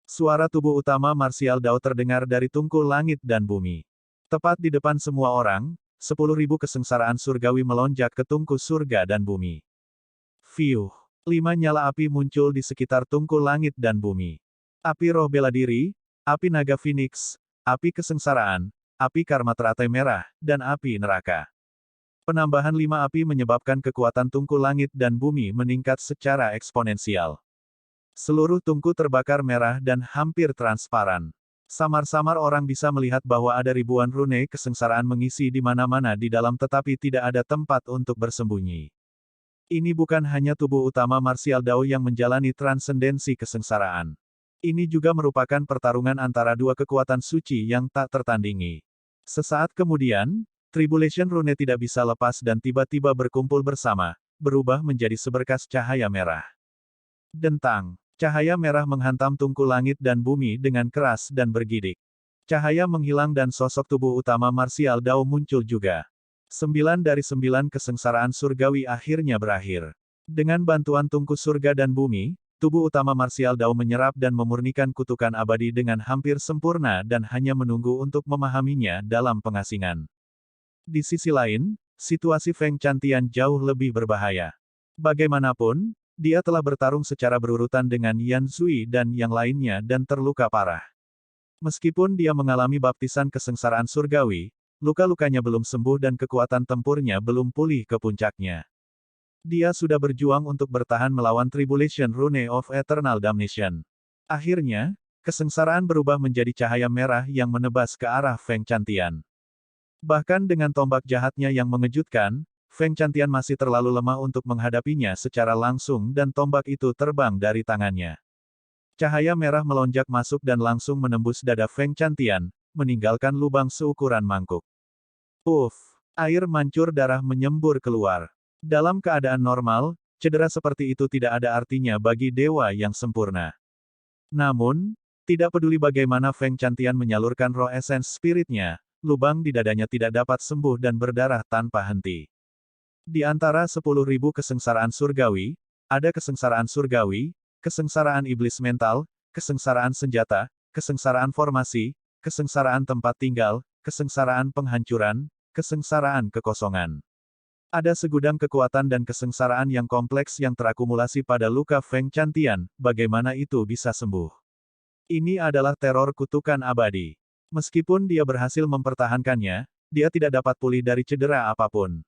Suara tubuh utama marsial Dao terdengar dari tungku langit dan bumi. Tepat di depan semua orang, 10.000 kesengsaraan surgawi melonjak ke tungku surga dan bumi. Fiuh! 5 nyala api muncul di sekitar tungku langit dan bumi. Api roh bela diri, api naga Phoenix, api kesengsaraan, api karma teratai merah, dan api neraka. Penambahan 5 api menyebabkan kekuatan tungku langit dan bumi meningkat secara eksponensial. Seluruh tungku terbakar merah dan hampir transparan. Samar-samar orang bisa melihat bahwa ada ribuan rune kesengsaraan mengisi di mana-mana di dalam tetapi tidak ada tempat untuk bersembunyi. Ini bukan hanya tubuh utama marsial Dao yang menjalani transendensi kesengsaraan. Ini juga merupakan pertarungan antara dua kekuatan suci yang tak tertandingi. Sesaat kemudian, Tribulation Rune tidak bisa lepas dan tiba-tiba berkumpul bersama, berubah menjadi seberkas cahaya merah. Dentang. Cahaya merah menghantam tungku langit dan bumi dengan keras dan bergidik. Cahaya menghilang dan sosok tubuh utama marsial Dao muncul juga. 9 dari 9 kesengsaraan surgawi akhirnya berakhir. Dengan bantuan tungku surga dan bumi, tubuh utama marsial Dao menyerap dan memurnikan kutukan abadi dengan hampir sempurna dan hanya menunggu untuk memahaminya dalam pengasingan. Di sisi lain, situasi Feng Chantian jauh lebih berbahaya. Bagaimanapun, dia telah bertarung secara berurutan dengan Yan Zui dan yang lainnya dan terluka parah. Meskipun dia mengalami baptisan kesengsaraan surgawi, luka-lukanya belum sembuh dan kekuatan tempurnya belum pulih ke puncaknya. Dia sudah berjuang untuk bertahan melawan Tribulation Rune of Eternal Damnation. Akhirnya, kesengsaraan berubah menjadi cahaya merah yang menebas ke arah Feng Chantian. Bahkan dengan tombak jahatnya yang mengejutkan, Feng Chantian masih terlalu lemah untuk menghadapinya secara langsung dan tombak itu terbang dari tangannya. Cahaya merah melonjak masuk dan langsung menembus dada Feng Chantian, meninggalkan lubang seukuran mangkuk. Uff! Air mancur darah menyembur keluar. Dalam keadaan normal, cedera seperti itu tidak ada artinya bagi dewa yang sempurna. Namun, tidak peduli bagaimana Feng Chantian menyalurkan roh esens spiritnya, lubang di dadanya tidak dapat sembuh dan berdarah tanpa henti. Di antara 10.000 kesengsaraan surgawi, ada kesengsaraan surgawi, kesengsaraan iblis mental, kesengsaraan senjata, kesengsaraan formasi, kesengsaraan tempat tinggal, kesengsaraan penghancuran, kesengsaraan kekosongan. Ada segudang kekuatan dan kesengsaraan yang kompleks yang terakumulasi pada luka Feng Chantian, bagaimana itu bisa sembuh? Ini adalah teror kutukan abadi. Meskipun dia berhasil mempertahankannya, dia tidak dapat pulih dari cedera apapun.